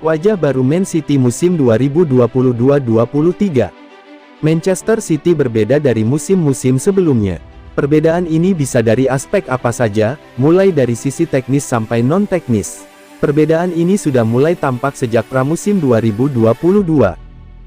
Wajah baru Man City musim 2022-23. Manchester City berbeda dari musim-musim sebelumnya. Perbedaan ini bisa dari aspek apa saja, mulai dari sisi teknis sampai non-teknis. Perbedaan ini sudah mulai tampak sejak pramusim 2022.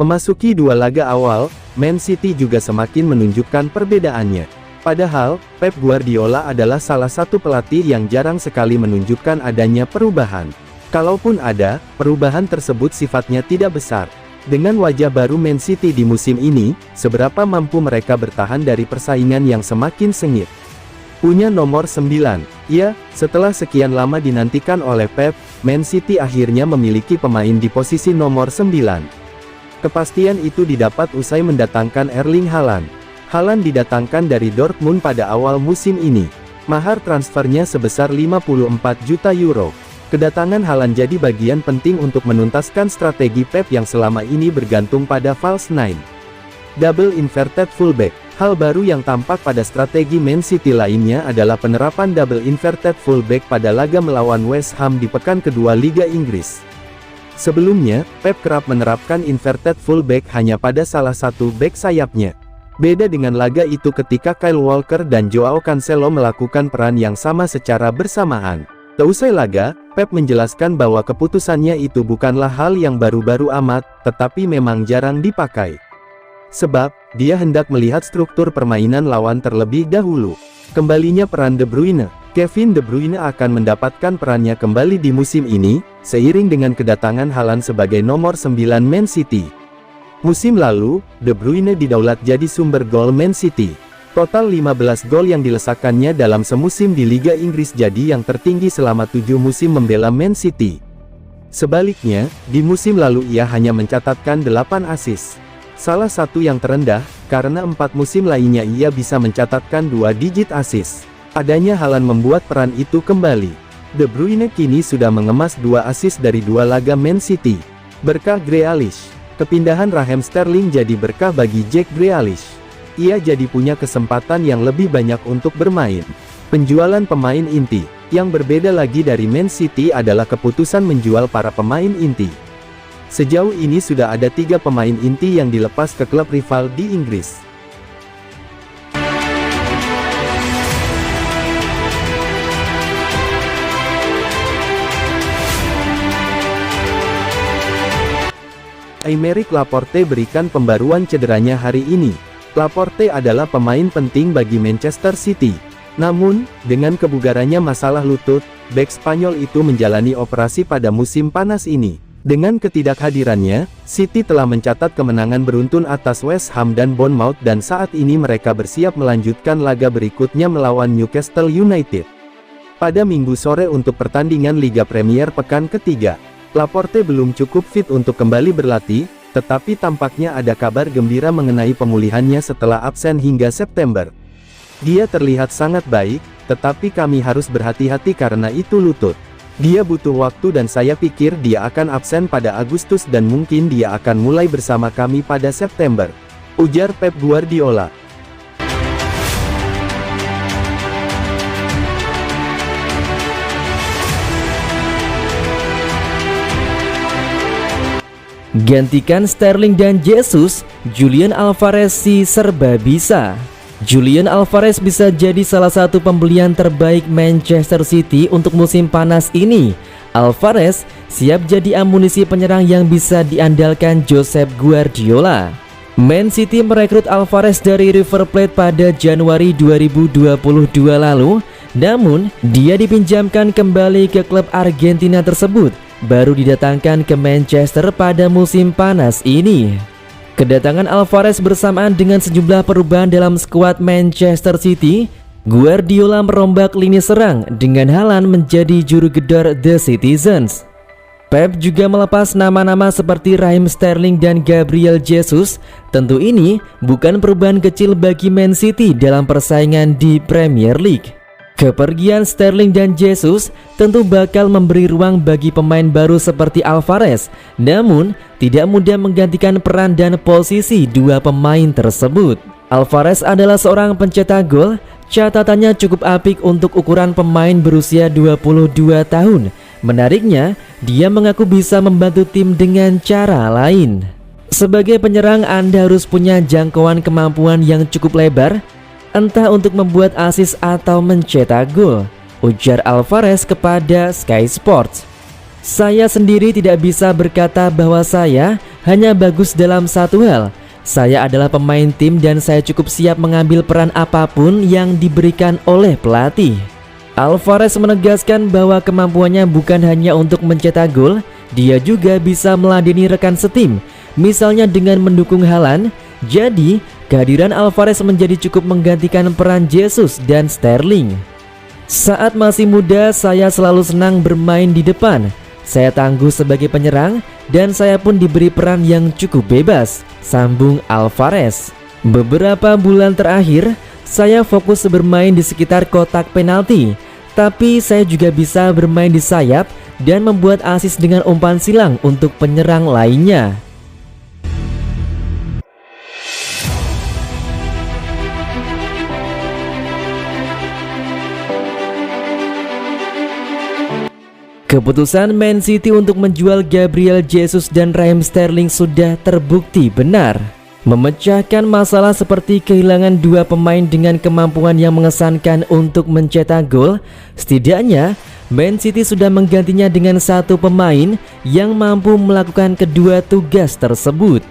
Memasuki dua laga awal, Man City juga semakin menunjukkan perbedaannya. Padahal, Pep Guardiola adalah salah satu pelatih yang jarang sekali menunjukkan adanya perubahan. Kalaupun ada, perubahan tersebut sifatnya tidak besar. Dengan wajah baru Man City di musim ini, seberapa mampu mereka bertahan dari persaingan yang semakin sengit? Punya nomor 9. Ya, setelah sekian lama dinantikan oleh Pep, Man City akhirnya memiliki pemain di posisi nomor 9. Kepastian itu didapat usai mendatangkan Erling Haaland. Haaland didatangkan dari Dortmund pada awal musim ini. Mahar transfernya sebesar 54 juta euro. Kedatangan Haaland jadi bagian penting untuk menuntaskan strategi Pep yang selama ini bergantung pada false nine. Double inverted fullback. Hal baru yang tampak pada strategi Man City lainnya adalah penerapan double inverted fullback pada laga melawan West Ham di pekan kedua Liga Inggris. Sebelumnya, Pep kerap menerapkan inverted fullback hanya pada salah satu bek sayapnya. Beda dengan laga itu ketika Kyle Walker dan Joao Cancelo melakukan peran yang sama secara bersamaan. Seusai laga, Pep menjelaskan bahwa keputusannya itu bukanlah hal yang baru-baru amat, tetapi memang jarang dipakai. Sebab, dia hendak melihat struktur permainan lawan terlebih dahulu. Kembalinya peran De Bruyne. Kevin De Bruyne akan mendapatkan perannya kembali di musim ini, seiring dengan kedatangan Haaland sebagai nomor 9 Man City. Musim lalu, De Bruyne didaulat jadi sumber gol Man City. Total 15 gol yang dilesakannya dalam semusim di Liga Inggris jadi yang tertinggi selama 7 musim membela Man City. Sebaliknya, di musim lalu ia hanya mencatatkan 8 assist. Salah satu yang terendah, karena 4 musim lainnya ia bisa mencatatkan 2 digit assist. Adanya Haaland membuat peran itu kembali. De Bruyne kini sudah mengemas 2 assist dari 2 laga Man City. Berkah Grealish. Kepindahan Raheem Sterling jadi berkah bagi Jack Grealish. Ia jadi punya kesempatan yang lebih banyak untuk bermain. Penjualan pemain inti. Yang berbeda lagi dari Man City adalah keputusan menjual para pemain inti. Sejauh ini sudah ada 3 pemain inti yang dilepas ke klub rival di Inggris. Aymeric Laporte berikan pembaruan cederanya hari ini. Laporte adalah pemain penting bagi Manchester City. Namun, dengan kebugarannya masalah lutut, bek Spanyol itu menjalani operasi pada musim panas ini. Dengan ketidakhadirannya, City telah mencatat kemenangan beruntun atas West Ham dan Bournemouth dan saat ini mereka bersiap melanjutkan laga berikutnya melawan Newcastle United pada Minggu sore untuk pertandingan Liga Premier pekan ketiga. Laporte belum cukup fit untuk kembali berlatih, tetapi tampaknya ada kabar gembira mengenai pemulihannya setelah absen hingga September. Dia terlihat sangat baik, tetapi kami harus berhati-hati karena itu lutut. Dia butuh waktu dan saya pikir dia akan absen pada Agustus dan mungkin dia akan mulai bersama kami pada September, ujar Pep Guardiola. Gantikan Sterling dan Jesus, Julian Alvarez si serba bisa. Julian Alvarez bisa jadi salah satu pembelian terbaik Manchester City untuk musim panas ini. Alvarez siap jadi amunisi penyerang yang bisa diandalkan Josep Guardiola. Man City merekrut Alvarez dari River Plate pada Januari 2022 lalu, namun dia dipinjamkan kembali ke klub Argentina tersebut, baru didatangkan ke Manchester pada musim panas ini. Kedatangan Alvarez bersamaan dengan sejumlah perubahan dalam skuad Manchester City. Guardiola merombak lini serang dengan Haaland menjadi juru gedor The Citizens. Pep juga melepas nama-nama seperti Raheem Sterling dan Gabriel Jesus. Tentu ini bukan perubahan kecil bagi Man City dalam persaingan di Premier League. Kepergian Sterling dan Jesus tentu bakal memberi ruang bagi pemain baru seperti Alvarez, namun tidak mudah menggantikan peran dan posisi dua pemain tersebut. Alvarez adalah seorang pencetak gol, catatannya cukup apik untuk ukuran pemain berusia 22 tahun. Menariknya, dia mengaku bisa membantu tim dengan cara lain. Sebagai penyerang, Anda harus punya jangkauan kemampuan yang cukup lebar, entah untuk membuat assist atau mencetak gol, ujar Alvarez kepada Sky Sports. Saya sendiri tidak bisa berkata bahwa saya hanya bagus dalam satu hal. Saya adalah pemain tim dan saya cukup siap mengambil peran apapun yang diberikan oleh pelatih. Alvarez menegaskan bahwa kemampuannya bukan hanya untuk mencetak gol, dia juga bisa meladeni rekan setim, misalnya dengan mendukung Haaland. Jadi, kehadiran Alvarez menjadi cukup menggantikan peran Jesus dan Sterling. Saat masih muda, saya selalu senang bermain di depan. Saya tangguh sebagai penyerang dan saya pun diberi peran yang cukup bebas, sambung Alvarez. Beberapa bulan terakhir, saya fokus bermain di sekitar kotak penalti, tapi saya juga bisa bermain di sayap dan membuat assist dengan umpan silang untuk penyerang lainnya. Keputusan Man City untuk menjual Gabriel Jesus dan Raheem Sterling sudah terbukti benar. Memecahkan masalah seperti kehilangan dua pemain dengan kemampuan yang mengesankan untuk mencetak gol, setidaknya Man City sudah menggantinya dengan satu pemain yang mampu melakukan kedua tugas tersebut.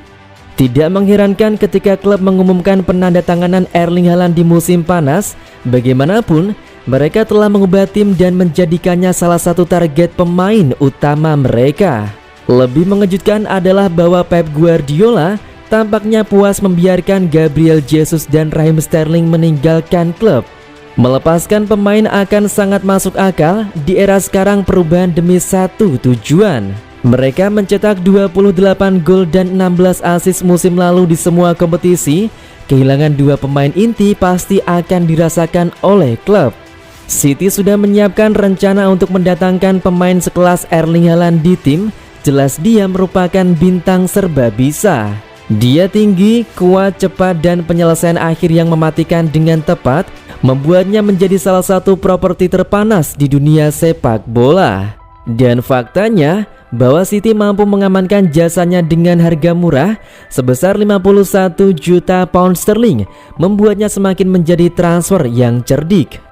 Tidak mengherankan ketika klub mengumumkan penandatanganan Erling Haaland di musim panas, bagaimanapun mereka telah mengubah tim dan menjadikannya salah satu target pemain utama mereka. Lebih mengejutkan adalah bahwa Pep Guardiola tampaknya puas membiarkan Gabriel Jesus dan Raheem Sterling meninggalkan klub. Melepaskan pemain akan sangat masuk akal di era sekarang perubahan demi satu tujuan. Mereka mencetak 28 gol dan 16 assist musim lalu di semua kompetisi. Kehilangan dua pemain inti pasti akan dirasakan oleh klub. City sudah menyiapkan rencana untuk mendatangkan pemain sekelas Erling Haaland di tim. Jelas dia merupakan bintang serba bisa. Dia tinggi, kuat, cepat, dan penyelesaian akhir yang mematikan dengan tepat membuatnya menjadi salah satu properti terpanas di dunia sepak bola. Dan faktanya bahwa City mampu mengamankan jasanya dengan harga murah sebesar 51 juta pound sterling membuatnya semakin menjadi transfer yang cerdik.